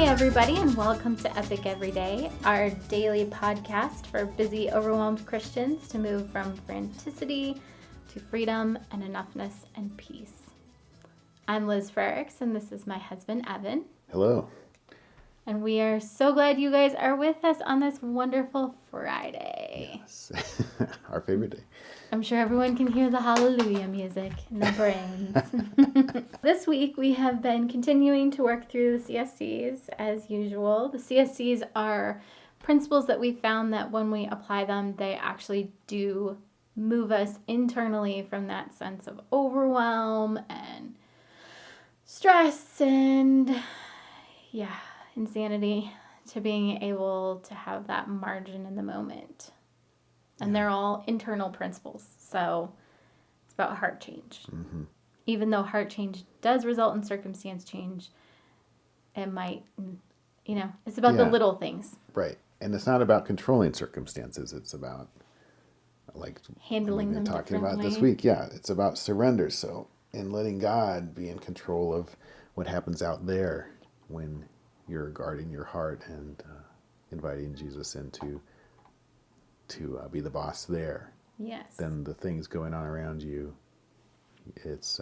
Hey everybody, and welcome to Epic Everyday, our daily podcast for busy, overwhelmed Christians to move from franticity to freedom and enoughness and peace. I'm Liz Frerichs, and this is my husband, Evan. Hello. And we are so glad you guys are with us on this wonderful Friday. Yes, our favorite day. I'm sure everyone can hear the hallelujah music in their brains. This week we have been continuing to work through the CSCs as usual. The CSCs are principles that we found that when we apply them, they actually do move us internally from that sense of overwhelm and stress and, insanity to being able to have that margin in the moment. And they're all internal principles. So it's about heart change. Mm-hmm. Even though heart change does result in circumstance change, it might, it's about the little things. Right. And it's not about controlling circumstances. It's about, handling them talking about differently. this week. Yeah. It's about surrender. So, and letting God be in control of what happens out there when you're guarding your heart and inviting Jesus in to be the boss there. Yes. Then the things going on around you, it's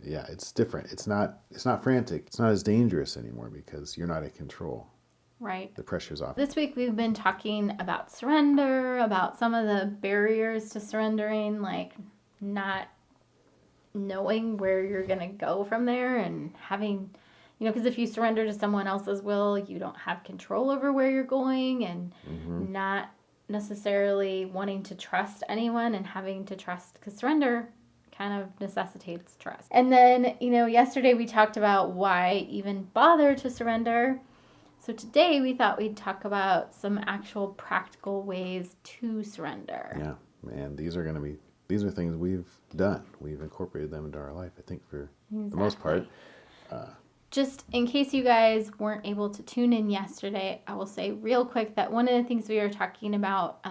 it's different. It's not frantic. It's not as dangerous anymore because you're not in control. Right. The pressure's off. This week we've been talking about surrender, about some of the barriers to surrendering, like not knowing where you're going to go from there and having, because if you surrender to someone else's will, you don't have control over where you're going and not necessarily wanting to trust anyone and having to trust, because surrender kind of necessitates trust. And then, yesterday we talked about why even bother to surrender. So today we thought we'd talk about some actual practical ways to surrender. Yeah, man, these are things we've done. We've incorporated them into our life, I think, for the most part. Just in case you guys weren't able to tune in yesterday, I will say real quick that one of the things we were talking about,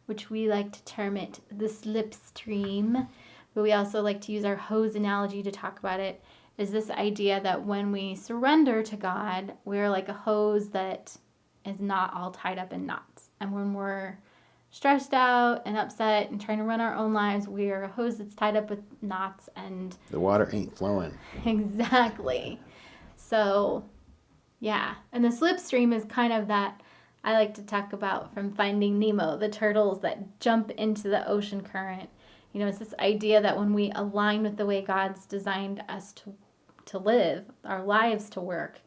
which we like to term it the slipstream, but we also like to use our hose analogy to talk about it, is this idea that when we surrender to God, we're like a hose that is not all tied up in knots. And when we're stressed out and upset and trying to run our own lives, we are a hose that's tied up with knots and the water ain't flowing. Exactly. So, yeah. And the slipstream is kind of that I like to talk about from Finding Nemo, the turtles that jump into the ocean current. It's this idea that when we align with the way God's designed us to live, our lives to work,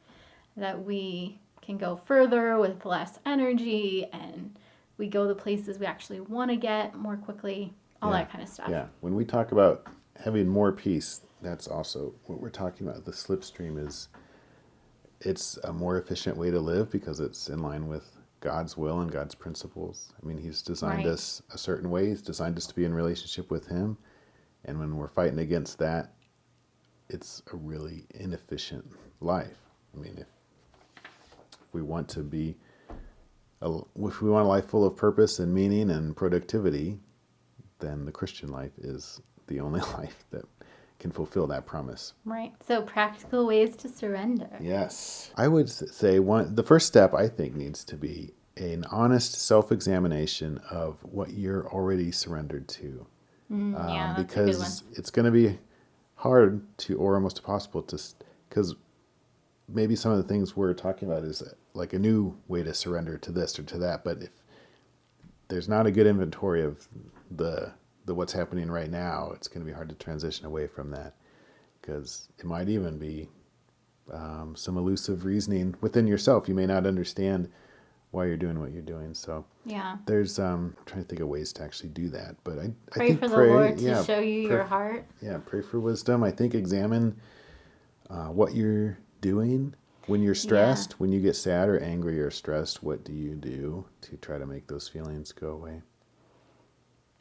that we can go further with less energy and we go the places we actually want to get more quickly, all that kind of stuff. Yeah. When we talk about having more peace, that's also what we're talking about. The slipstream it's a more efficient way to live because it's in line with God's will and God's principles. I mean, He's designed us a certain way. He's designed us to be in relationship with Him. And when we're fighting against that, it's a really inefficient life. I mean, if we want a life full of purpose and meaning and productivity, then the Christian life is the only life that can fulfill that promise. Right. So practical ways to surrender. Yes. I would say the first step, I think, needs to be an honest self-examination of what you're already surrendered to. Yeah, that's because a good one. It's going to be hard to, or almost impossible to, because maybe some of the things we're talking about is like a new way to surrender to this or to that. But if there's not a good inventory of the what's happening right now, it's going to be hard to transition away from that, because it might even be some elusive reasoning within yourself. You may not understand why you're doing what you're doing. So there's I'm trying to think of ways to actually do that. But I think for the Lord to show you your heart. Yeah, pray for wisdom. I think examine what you're doing when you're stressed, when you get sad or angry or stressed. What do you do to try to make those feelings go away?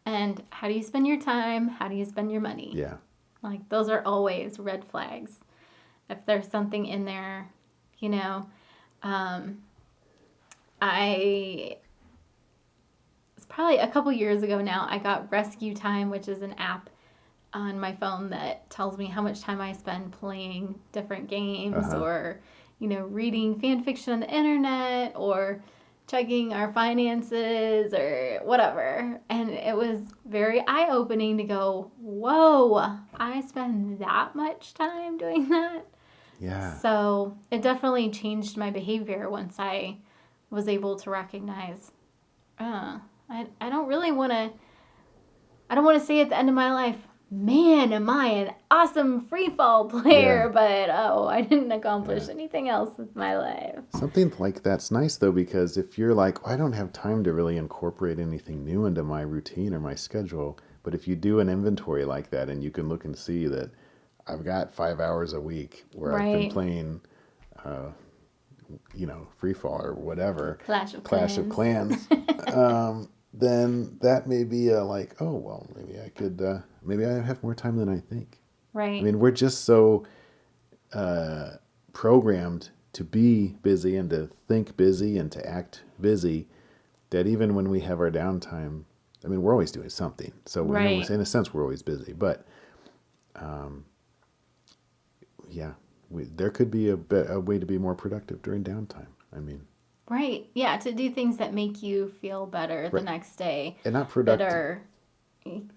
And how do you spend your time? How do you spend your money? Yeah. Like, those are always red flags. If there's something in there, it's probably a couple years ago now, I got Rescue Time, which is an app on my phone that tells me how much time I spend playing different games or, reading fan fiction on the internet or checking our finances or whatever. And it was very eye-opening to go, whoa, I spend that much time doing that. Yeah. So it definitely changed my behavior once I was able to recognize, I don't really want to, I don't want to say at the end of my life, man, am I an awesome free fall player, but I didn't accomplish anything else with my life. Something like that's nice though, because if you're like, I don't have time to really incorporate anything new into my routine or my schedule, but if you do an inventory like that and you can look and see that I've got 5 hours a week where I've been playing, free fall or whatever, Clash of Clans. Then that may be maybe I could, maybe I have more time than I think. Right. I mean, we're just so programmed to be busy and to think busy and to act busy that even when we have our downtime, I mean, we're always doing something. So in a sense, we're always busy. But there could be a way to be more productive during downtime. I mean. Right. Yeah, to do things that make you feel better the next day. And not productive.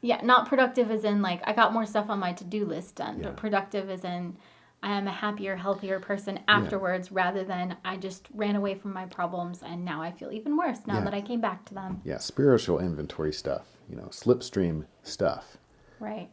Not productive as in like I got more stuff on my to-do list done, but productive as in I am a happier, healthier person afterwards rather than I just ran away from my problems and now I feel even worse now that I came back to them. Yeah, spiritual inventory stuff, slipstream stuff. Right.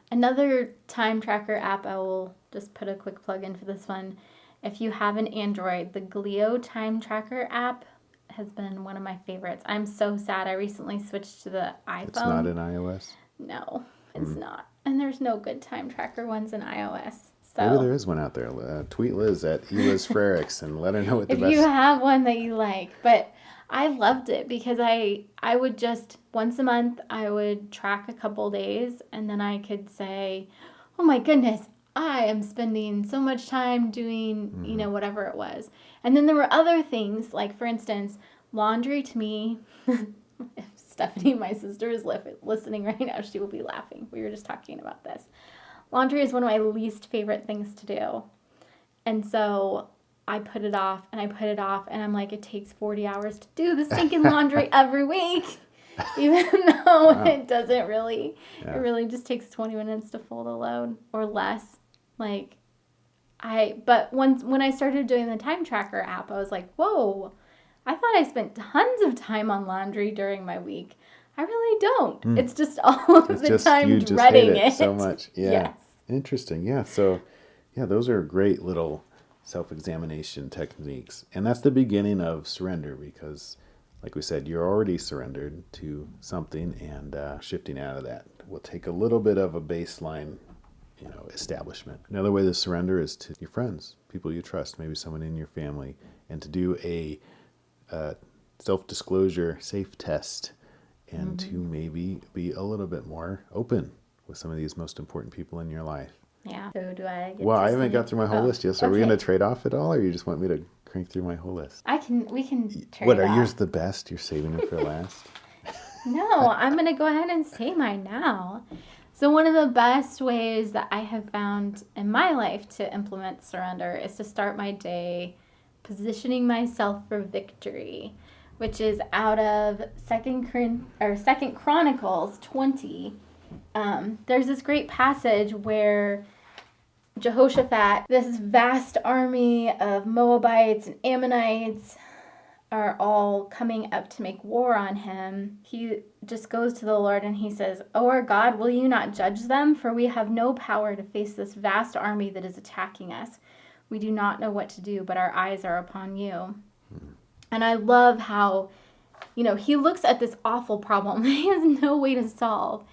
Another time tracker app, I will just put a quick plug in for this one. If you have an Android, the Glio time tracker app has been one of my favorites. I'm so sad I recently switched to the iPhone. It's not in iOS? No, it's not. And there's no good time tracker ones in iOS. So maybe there is one out there. Tweet Liz at Liz Frerichs and let her know what the if best... you have one that you like. But I loved it because I would just, once a month, I would track a couple days and then I could say, oh my goodness, I am spending so much time doing, whatever it was. And then there were other things, like, for instance, laundry to me, if Stephanie, my sister, is listening right now, she will be laughing. We were just talking about this. Laundry is one of my least favorite things to do. And so I put it off, and I'm like, it takes 40 hours to do the stinking laundry every week. Even though it doesn't really, it really just takes 20 minutes to fold a load or less. But when I started doing the time tracker app, I was like, whoa, I thought I spent tons of time on laundry during my week. I really don't. It's just all of the time dreading it so much. Yeah. Yes. Interesting. Yeah. So, those are great little self-examination techniques. And that's the beginning of surrender because, like we said, you're already surrendered to something and shifting out of that will take a little bit of a baseline establishment. Another way to surrender is to your friends, people you trust, maybe someone in your family, and to do a self-disclosure safe test and to maybe be a little bit more open with some of these most important people in your life. Yeah. So do I get I haven't got through my whole list yet. So are we going to trade off at all, or you just want me to crank through my whole list? We can trade What, are off. yours the best? You're saving them for last? No, I'm going to go ahead and say mine now. So one of the best ways that I have found in my life to implement surrender is to start my day positioning myself for victory, which is out of Second Chronicles 20. There's this great passage where Jehoshaphat, this vast army of Moabites and Ammonites, are all coming up to make war on him. He just goes to the Lord and he says, "Oh, our God, will you not judge them? For we have no power to face this vast army that is attacking us. We do not know what to do, but our eyes are upon you." And I love how, he looks at this awful problem that he has no way to solve.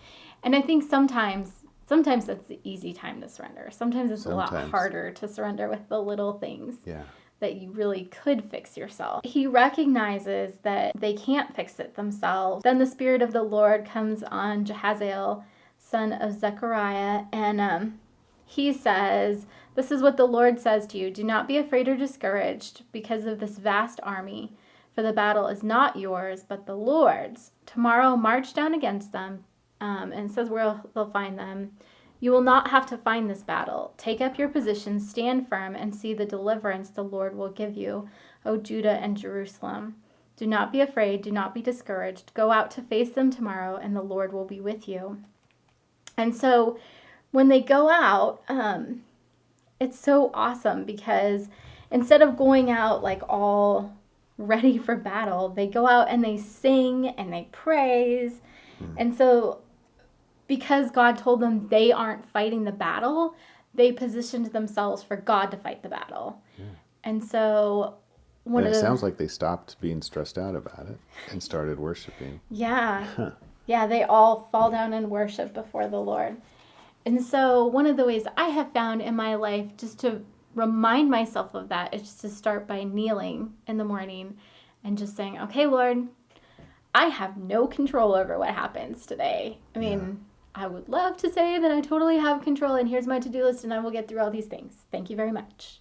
And I think sometimes that's the easy time to surrender. Sometimes it's a lot harder to surrender with the little things. Yeah. That you really could fix yourself. He recognizes that they can't fix it themselves. Then the Spirit of the Lord comes on Jahaziel, son of Zechariah, and he says, "This is what the Lord says to you. Do not be afraid or discouraged because of this vast army, for the battle is not yours, but the Lord's. Tomorrow march down against them, and it says where they'll find them. You will not have to find this battle. Take up your position, stand firm, and see the deliverance the Lord will give you, O Judah and Jerusalem. Do not be afraid. Do not be discouraged. Go out to face them tomorrow, and the Lord will be with you. And so when they go out, it's so awesome because instead of going out like all ready for battle, they go out and they sing and they praise. And so because God told them they aren't fighting the battle, they positioned themselves for God to fight the battle. Yeah. And so it sounds like they stopped being stressed out about it and started worshiping. Yeah. Yeah, they all fall down and worship before the Lord. And so one of the ways I have found in my life just to remind myself of that is just to start by kneeling in the morning and just saying, okay, Lord, I have no control over what happens today. I mean, I would love to say that I totally have control and here's my to-do list and I will get through all these things. Thank you very much.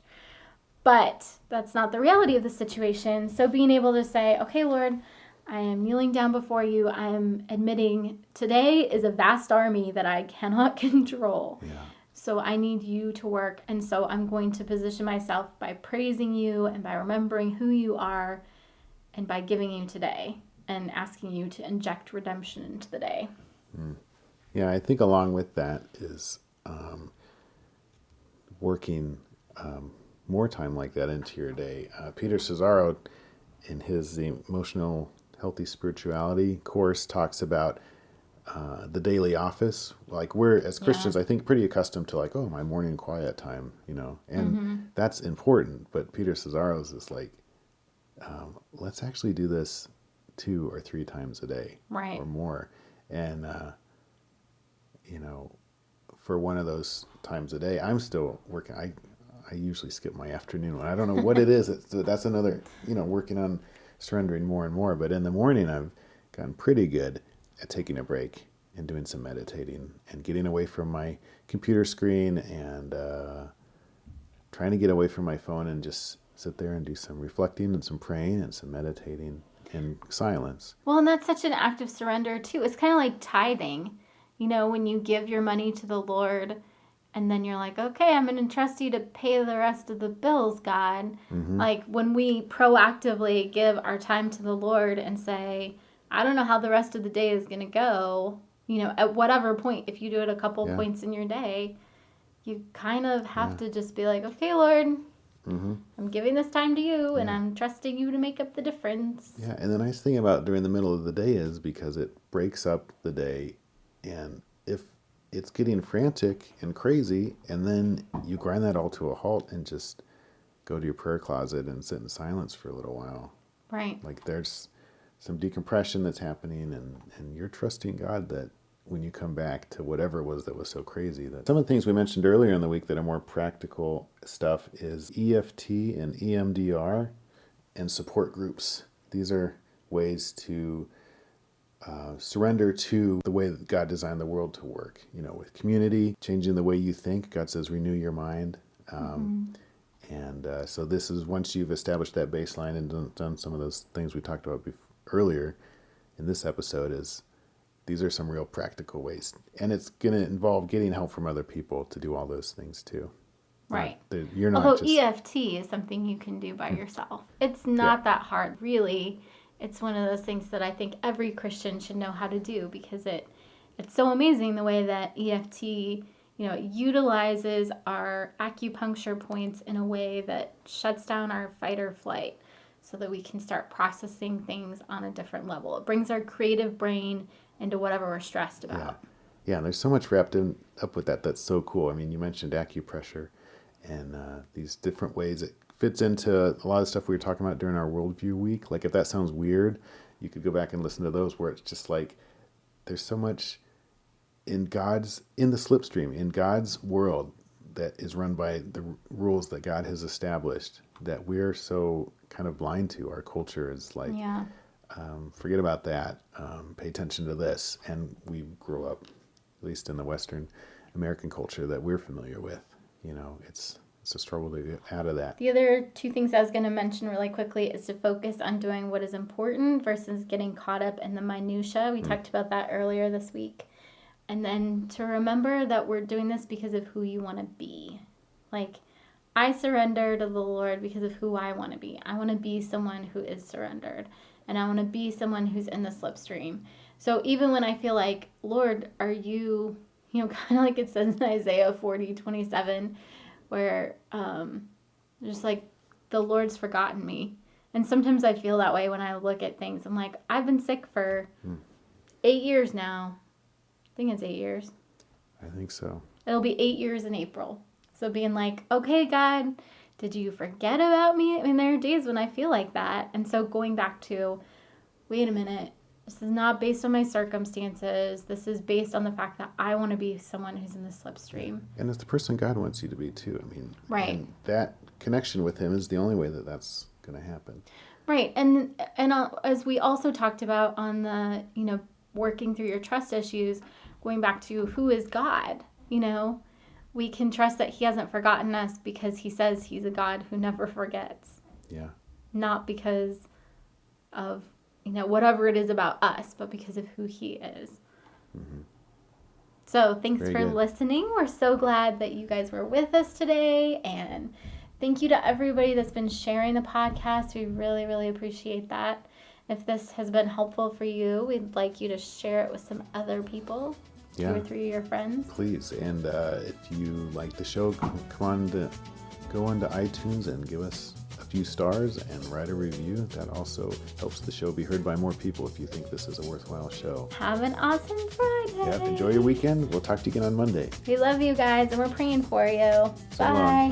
But that's not the reality of the situation. So being able to say, okay, Lord, I am kneeling down before you. I am admitting today is a vast army that I cannot control. Yeah. So I need you to work. And so I'm going to position myself by praising you and by remembering who you are and by giving you today and asking you to inject redemption into the day. Yeah, I think along with that is working more time like that into your day. Peter Cesaro, in his Emotional Healthy Spirituality course, talks about the daily office. Like we're, as Christians, I think pretty accustomed to like, oh, my morning quiet time, and that's important. But Peter Cesaro's is like, let's actually do this 2 or 3 times a day, right, or more. And, for one of those times a day, I'm still working. I usually skip my afternoon one. I don't know what it is. That's another, working on surrendering more and more. But in the morning, I've gotten pretty good at taking a break and doing some meditating and getting away from my computer screen and trying to get away from my phone and just sit there and do some reflecting and some praying and some meditating in silence. Well, and that's such an act of surrender, too. It's kind of like tithing. When you give your money to the Lord and then you're like, okay, I'm going to trust you to pay the rest of the bills, God. Mm-hmm. Like when we proactively give our time to the Lord and say, I don't know how the rest of the day is going to go, at whatever point, if you do it a couple points in your day, you kind of have to just be like, okay, Lord, I'm giving this time to you and I'm trusting you to make up the difference. Yeah, and the nice thing about during the middle of the day is because it breaks up the day, and if it's getting frantic and crazy, and then you grind that all to a halt and just go to your prayer closet and sit in silence for a little while. Right. Like there's some decompression that's happening, and you're trusting God that when you come back to whatever it was that was so crazy. That some of the things we mentioned earlier in the week that are more practical stuff is EFT and EMDR and support groups. These are ways to surrender to the way that God designed the world to work, with community, changing the way you think. God says, renew your mind. And so this is once you've established that baseline and done some of those things we talked about earlier in this episode, these are some real practical ways. And it's going to involve getting help from other people to do all those things too. Right. You're not Although EFT is something you can do by yourself. It's not that hard, really. It's one of those things that I think every Christian should know how to do because it's so amazing the way that EFT, utilizes our acupuncture points in a way that shuts down our fight or flight so that we can start processing things on a different level. It brings our creative brain into whatever we're stressed about. Yeah, and there's so much wrapped up with that. That's so cool. I mean, you mentioned acupressure and these different ways it fits into a lot of stuff we were talking about during our Worldview Week. Like if that sounds weird, you could go back and listen to those where it's just like there's so much in the slipstream, in God's world that is run by the rules that God has established that we're so kind of blind to. Our culture is like, forget about that. Pay attention to this. And we grow up, at least in the Western American culture that we're familiar with. It's a struggle to get out of that. The other 2 things I was going to mention really quickly is to focus on doing what is important versus getting caught up in the minutia. We talked about that earlier this week. And then to remember that we're doing this because of who you want to be. Like, I surrender to the Lord because of who I want to be. I want to be someone who is surrendered. And I want to be someone who's in the slipstream. So even when I feel like, Lord, are you, kind of like it says in Isaiah 40:27, where just like the Lord's forgotten me. And sometimes I feel that way when I look at things. I'm like, I've been sick for 8 years now. I think it's 8 years. I think so. It'll be 8 years in April. So being like, okay, God, did you forget about me? I mean, there are days when I feel like that. And so going back to, wait a minute, this is not based on my circumstances. This is based on the fact that I want to be someone who's in the slipstream. And it's the person God wants you to be too. I mean, right. And that connection with him is the only way that that's going to happen. Right. And as we also talked about on the, working through your trust issues, going back to who is God, we can trust that he hasn't forgotten us because he says he's a God who never forgets. Yeah. Not because of, whatever it is about us, but because of who he is. Mm-hmm. So thanks for listening. We're so glad that you guys were with us today. And thank you to everybody that's been sharing the podcast. We really, really appreciate that. If this has been helpful for you, we'd like you to share it with some other people. 2 or 3 of your friends. Please. And if you like the show, go on to iTunes and give us a few stars and write a review. That also helps the show be heard by more people if you think this is a worthwhile show. Have an awesome Friday. Yep. Enjoy your weekend. We'll talk to you again on Monday. We love you guys and we're praying for you. So Bye. long.